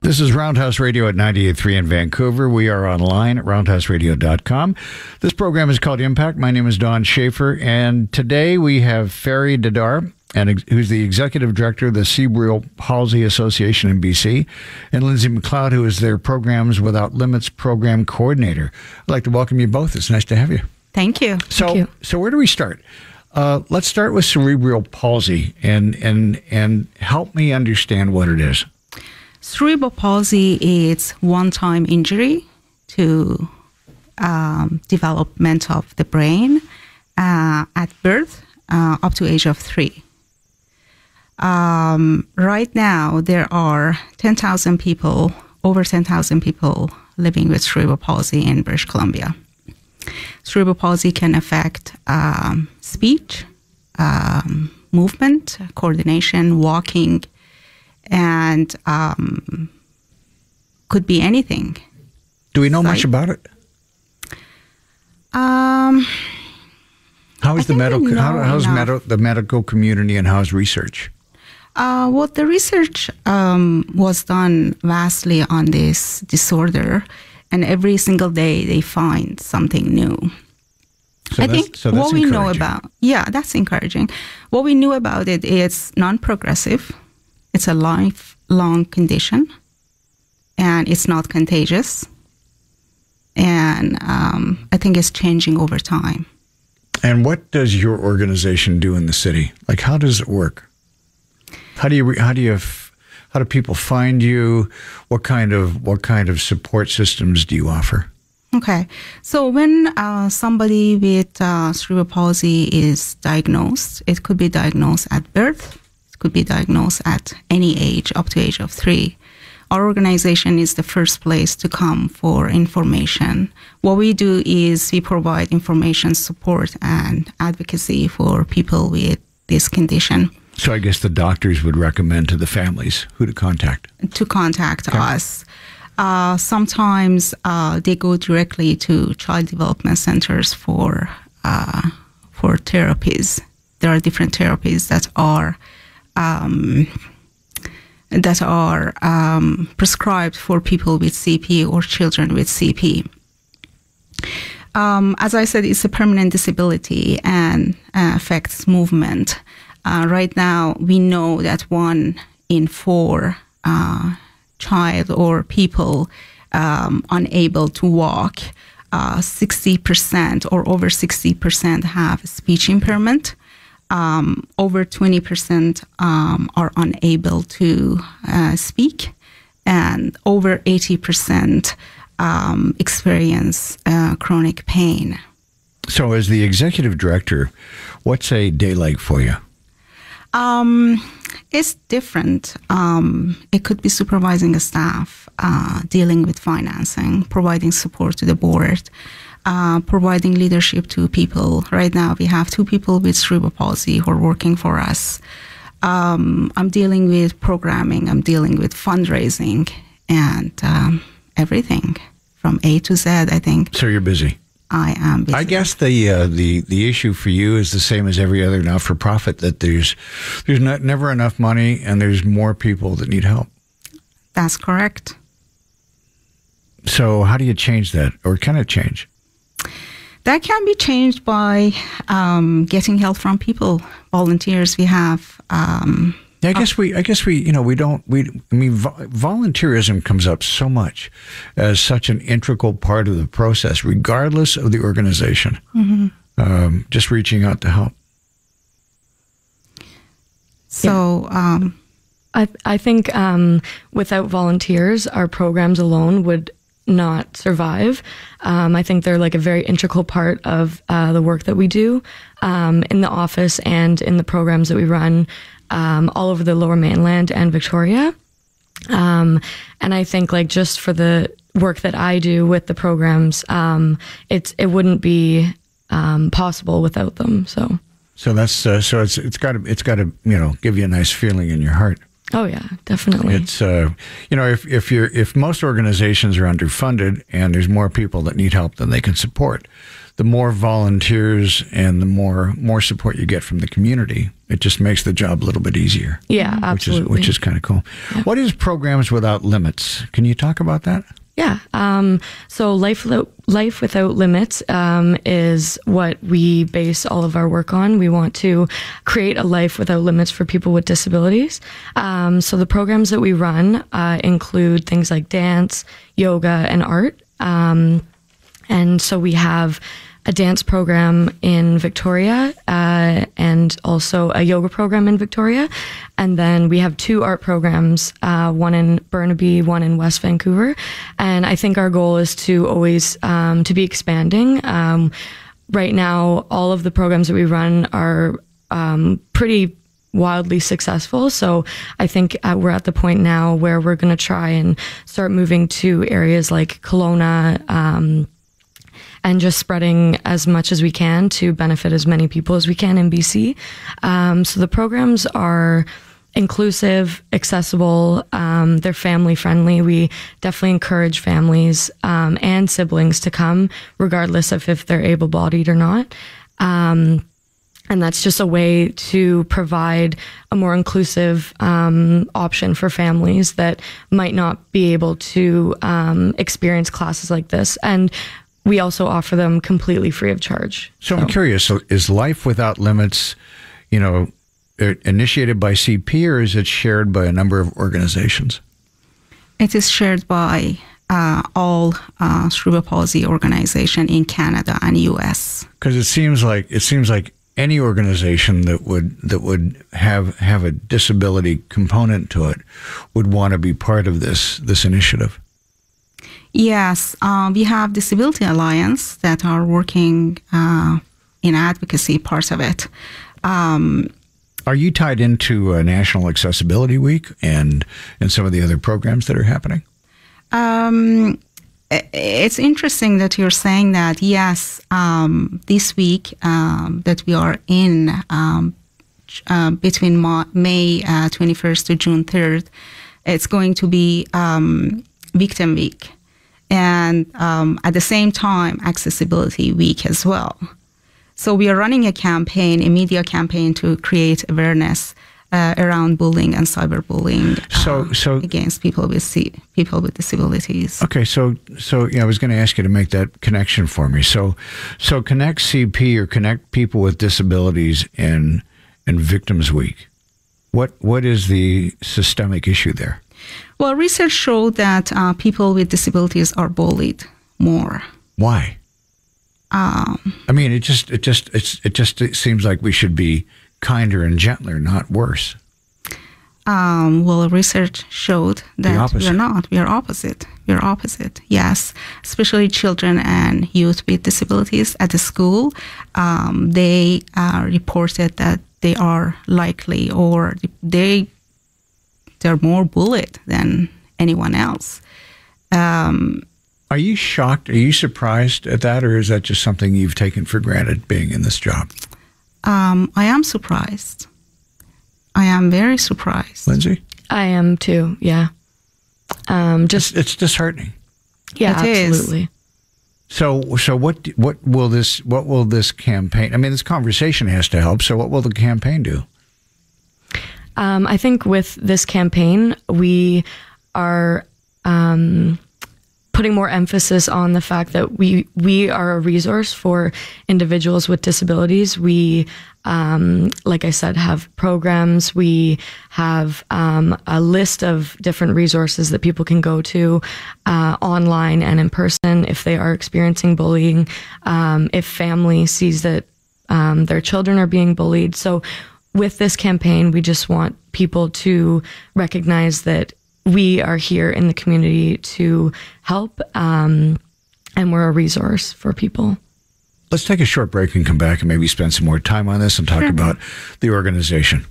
This is Roundhouse Radio at 98.3 in Vancouver. We are online at roundhouseradio.com. This program is called Impact. My name is Don Schaefer, and today we have Feri Dehdar, who's the Executive Director of the Cerebral Palsy Association in BC, and Lindsay Macleod, who is their Programs Without Limits Program Coordinator. I'd like to welcome you both. It's nice to have you. Thank you. So where do we start? Let's start with cerebral palsy and help me understand what it is. Cerebral palsy is one-time injury to development of the brain at birth up to age of 3. Right now, there are 10,000 people, over 10,000 people living with cerebral palsy in British Columbia. Cerebral palsy can affect speech, movement, coordination, walking, and could be anything. Do we know much about it? How is the medical community and how is research? Well, the research was done vastly on this disorder, and every single day they find something new. So that's what we know about, that's encouraging. What we knew about it is non-progressive. It's a lifelong condition, and it's not contagious. And I think it's changing over time. And what does your organization do in the city? Like, how does it work? How do people find you? What kind of support systems do you offer? Okay, so when somebody with cerebral palsy is diagnosed, it could be diagnosed at birth. Could be diagnosed at any age, up to age of 3. Our organization is the first place to come for information. What we do is we provide information, support, and advocacy for people with this condition. So I guess the doctors would recommend to the families who to contact. To contact us. Sometimes they go directly to child development centers for therapies. There are different therapies that are prescribed for people with CP or children with CP. As I said, it's a permanent disability and affects movement. Right now, we know that 1 in 4 child or people unable to walk, 60% or over 60% have speech impairment. Over 20% are unable to speak, and over 80% experience chronic pain. So as the executive director, what's a day like for you? It's different. It could be supervising a staff, dealing with financing, providing support to the board, providing leadership to people. Right now, we have 2 people with cerebral palsy who are working for us. I'm dealing with programming. I'm dealing with fundraising and everything from A to Z, I think. So you're busy. I am busy. I guess the issue for you is the same as every other not-for-profit, that there's never enough money and there's more people that need help. That's correct. So how do you change that, or can it change? That can be changed by getting help from people, volunteers. We have. Volunteerism comes up so much as such an integral part of the process, regardless of the organization. Mm-hmm. Just reaching out to help. So, I think without volunteers, our programs alone would not survive. I think they're like a very integral part of the work that we do in the office and in the programs that we run all over the Lower Mainland and Victoria. And I think like just for the work that I do with the programs, it wouldn't be possible without them. So that's it's got to give you a nice feeling in your heart. Oh yeah, definitely. It's if most organizations are underfunded and there's more people that need help than they can support, the more volunteers and the more support you get from the community, it just makes the job a little bit easier. Yeah, absolutely. Which is kind of cool. Yeah. What is Programs Without Limits? Can you talk about that? Yeah. So Life Without Limits is what we base all of our work on. We want to create a life without limits for people with disabilities. So the programs that we run include things like dance, yoga, and art. And so we have a dance program in Victoria and also a yoga program in Victoria. And then we have 2 art programs, one in Burnaby, one in West Vancouver. And I think our goal is to always to be expanding. Right now, all of the programs that we run are pretty wildly successful. So I think we're at the point now where we're going to try and start moving to areas like Kelowna, and just spreading as much as we can to benefit as many people as we can in BC. So the programs are inclusive, accessible, they're family friendly. We definitely encourage families and siblings to come, regardless of if they're able-bodied or not. And that's just a way to provide a more inclusive option for families that might not be able to experience classes like this. And we also offer them completely free of charge. So I'm curious, so is Life Without Limits, initiated by CP, or is it shared by a number of organizations? It is shared by all Cerebral Palsy organization in Canada and US. Because it seems like any organization that would have a disability component to it would want to be part of this initiative. Yes, we have Disability Alliance that are working in advocacy part of it. Are you tied into National Accessibility Week and some of the other programs that are happening? It's interesting that you're saying that. Yes, this week that we are in between May 21st to June 3rd, it's going to be Victim Week. And at the same time, Accessibility Week as well. So we are running a media campaign to create awareness around bullying and cyberbullying against people with disabilities. Okay, so I was going to ask you to make that connection for me. So connect CP or connect people with disabilities in Victims Week. What is the systemic issue there? Well, research showed that people with disabilities are bullied more. Why? I mean, it just seems like we should be kinder and gentler, not worse. Well, research showed that we are not. We are opposite. We are opposite. Yes, especially children and youth with disabilities at the school. They reported that they are likely, or they're more bullied than anyone else. Are you shocked? Are you surprised at that, or is that just something you've taken for granted being in this job? I am surprised. I am very surprised. Lindsay? I am too, yeah. It's disheartening. Yeah, it absolutely. Is. So what will this campaign, I mean, this conversation has to help, so what will the campaign do? I think with this campaign, we are putting more emphasis on the fact that we are a resource for individuals with disabilities. We, like I said, have programs. We have a list of different resources that people can go to online and in person if they are experiencing bullying, if family sees that their children are being bullied. So with this campaign, we just want people to recognize that we are here in the community to help, and we're a resource for people. Let's take a short break and come back and maybe spend some more time on this and talk about the organization.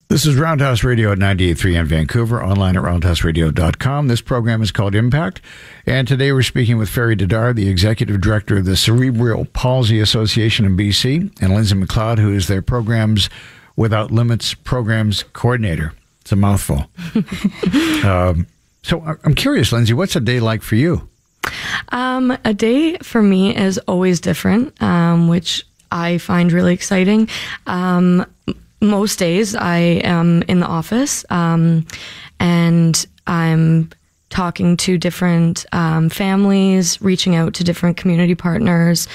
This is Roundhouse Radio at 98.3 in Vancouver, online at roundhouseradio.com. This program is called Impact, and today we're speaking with Feri Dehdar, the Executive Director of the Cerebral Palsy Association in BC, and Lindsay Macleod, who is their Programs Without Limits Programs Coordinator. It's a mouthful. So I'm curious, Lindsay, what's a day like for you? A day for me is always different, which I find really exciting. Most days I am in the office, and I'm talking to different families, reaching out to different community partners,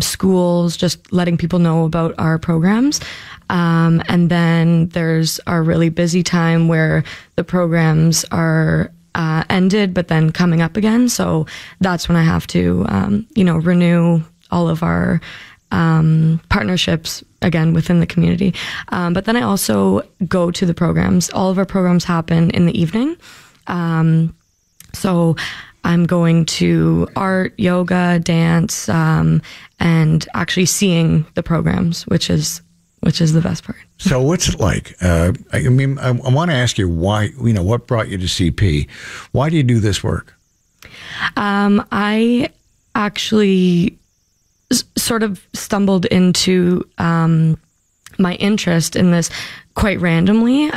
schools, just letting people know about our programs. And then there's our really busy time where the programs are ended, but then coming up again. So that's when I have to, renew all of our partnerships again within the community. But then I also go to the programs. All of our programs happen in the evening. So I'm going to art, yoga, dance, and actually seeing the programs, which is the best part. So what's it like? I want to ask you why, what brought you to CP? Why do you do this work? I actually sort of stumbled into my interest in this quite randomly.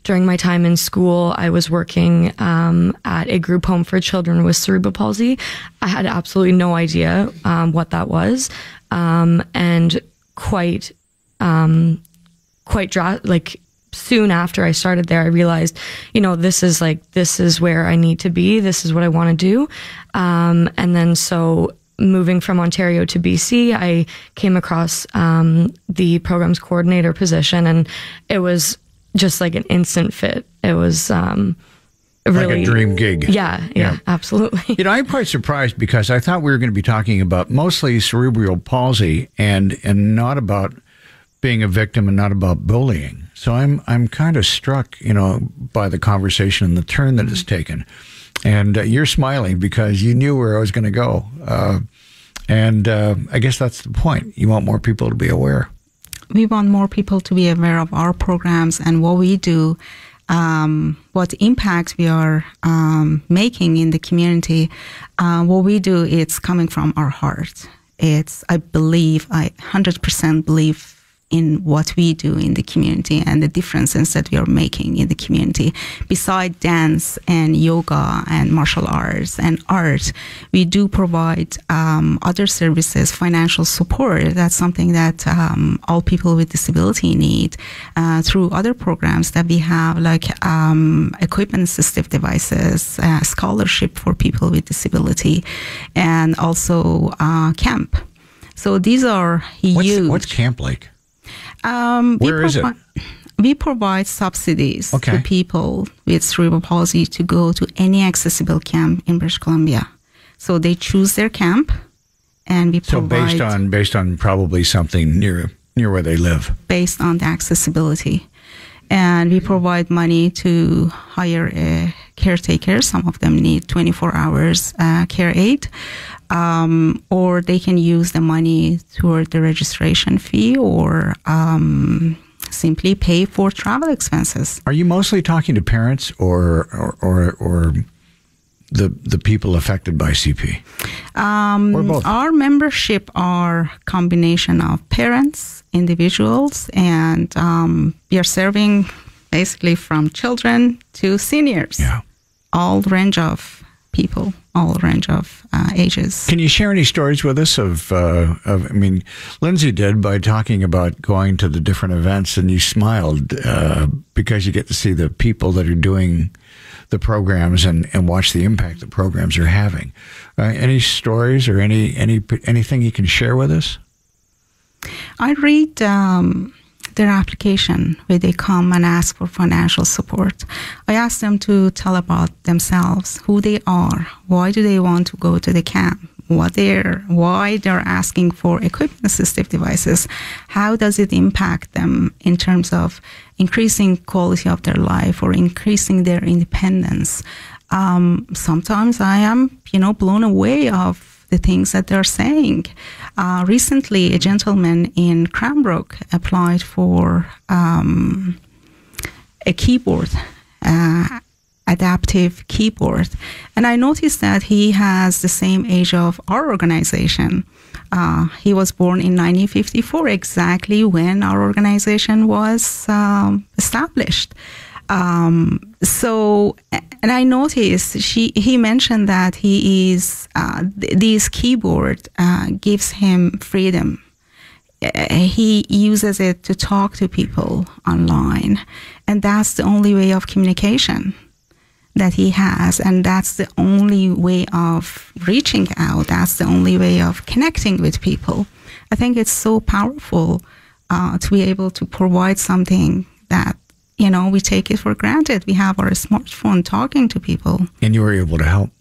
During my time in school, I was working at a group home for children with cerebral palsy. I had absolutely no idea what that was, and soon after I started there, I realized, this is where I need to be. This is what I want to do. And then so moving from Ontario to BC, I came across the programs coordinator position, and it was just like an instant fit. It was really like a dream gig. Yeah, absolutely. I'm quite surprised because I thought we were going to be talking about mostly cerebral palsy and not about being a victim and not about bullying. So I'm kind of struck, by the conversation and the turn that it's taken. And you're smiling because you knew where I was going to go. And I guess that's the point. You want more people to be aware. We want more people to be aware of our programs and what we do, what impact we are making in the community. What we do, it's coming from our heart. I 100% believe in what we do in the community and the differences that we are making in the community. Besides dance and yoga and martial arts and art, we do provide other services, financial support. That's something that all people with disability need through other programs that we have, like equipment-assistive devices, scholarship for people with disability, and also camp. So these are huge. What's camp like? Where is it? We provide subsidies to people with cerebral palsy to go to any accessible camp in British Columbia. So they choose their camp, and we provide... So based on probably something near where they live. Based on the accessibility. And we provide money to hire a caretaker. Some of them need 24 hours care aid. Or they can use the money toward the registration fee, or simply pay for travel expenses. Are you mostly talking to parents or the people affected by CP? Or both? Our membership are combination of parents, individuals, and we are serving basically from children to seniors. Yeah. All range of people, all range of ages. Can you share any stories with us Lindsay did by talking about going to the different events, and you smiled because you get to see the people that are doing the programs and watch the impact the programs are having. Any stories or anything you can share with us? I read their application where they come and ask for financial support. I ask them to tell about themselves, who they are, why do they want to go to the camp, why they're asking for equipment-assistive devices, how does it impact them in terms of increasing quality of their life or increasing their independence. Sometimes I am, blown away of the things that they're saying. Recently, a gentleman in Cranbrook applied for a keyboard, adaptive keyboard. And I noticed that he has the same age of our organization. He was born in 1954, exactly when our organization was established. So And I noticed he mentioned that he is this keyboard gives him freedom. He uses it to talk to people online, and that's the only way of communication that he has, and that's the only way of reaching out. That's the only way of connecting with people. I think it's so powerful to be able to provide something that, we take it for granted. We have our smartphone talking to people. And you were able to help,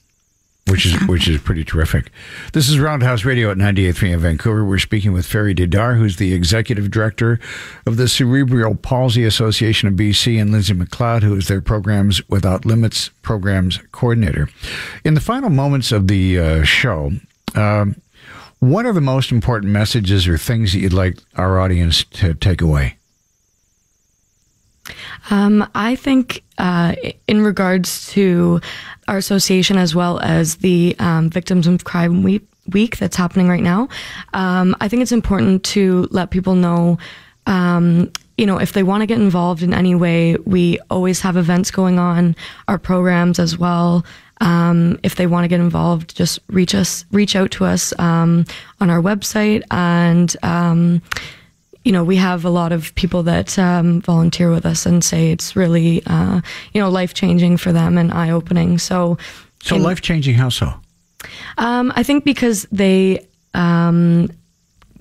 which is pretty terrific. This is Roundhouse Radio at 98.3 in Vancouver. We're speaking with Feri Dehdar, who's the Executive Director of the Cerebral Palsy Association of BC, and Lindsay Macleod, who is their Programs Without Limits Programs Coordinator. In the final moments of the show, what are the most important messages or things that you'd like our audience to take away? I think in regards to our association, as well as the Victims of Crime Week that's happening right now, I think it's important to let people know, if they want to get involved in any way, we always have events going on, our programs as well. If they want to get involved, just reach out to us on our website, and we have a lot of people that volunteer with us and say it's really, life-changing for them and eye-opening. So life-changing, how so? I think because they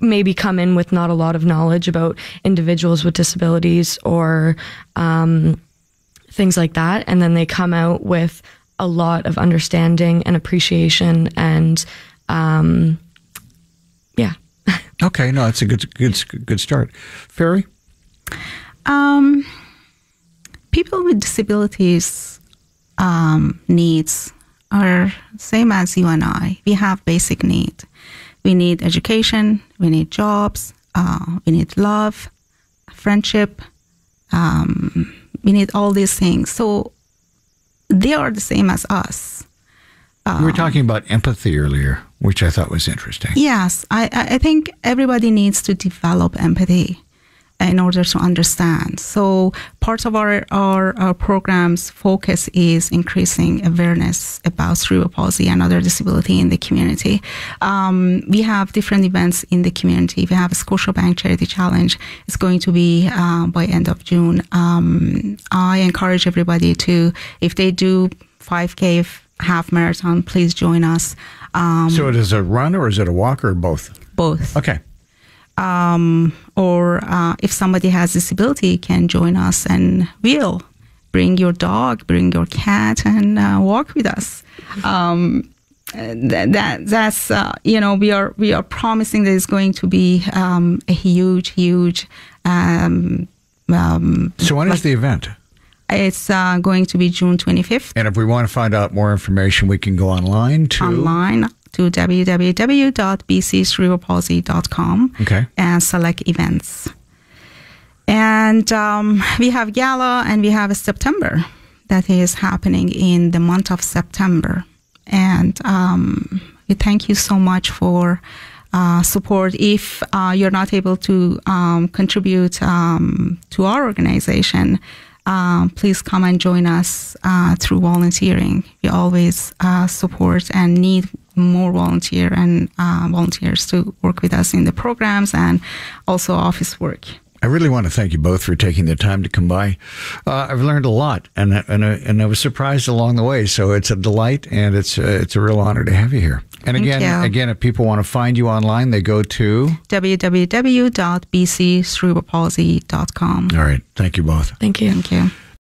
maybe come in with not a lot of knowledge about individuals with disabilities or things like that, and then they come out with a lot of understanding and appreciation, and yeah. Okay, no, that's a good start. Feri? People with disabilities needs are same as you and I. We have basic need. We need education, we need jobs, we need love, friendship, we need all these things. So they are the same as us. We were talking about empathy earlier, which I thought was interesting. Yes, I think everybody needs to develop empathy in order to understand. So part of our program's focus is increasing awareness about cerebral palsy and other disability in the community. We have different events in the community. We have a Scotiabank Charity Challenge. It's going to be by end of June. I encourage everybody to, if they do 5K, half marathon, please join us. So it is a run, or is it a walk, or both? Both. Okay. Or if somebody has disability, can join us, and we'll bring your dog, bring your cat, and walk with us. That's we are promising that it's going to be a huge. So when is the event? It's going to be June 25th. And if we want to find out more information, we can go online to www.bccerebralpalsy.com. Okay. And select events. And we have gala, and we have a September that is happening in the month of September. And we thank you so much for support. If you're not able to contribute to our organization, please come and join us through volunteering. We always support and need more volunteers to work with us in the programs and also office work. I really want to thank you both for taking the time to come by. I've learned a lot, and I was surprised along the way. So it's a delight, and it's a real honor to have you here. And again, if people want to find you online, they go to www.bccerebralpalsy.com. All right. Thank you both. Thank you. Thank you.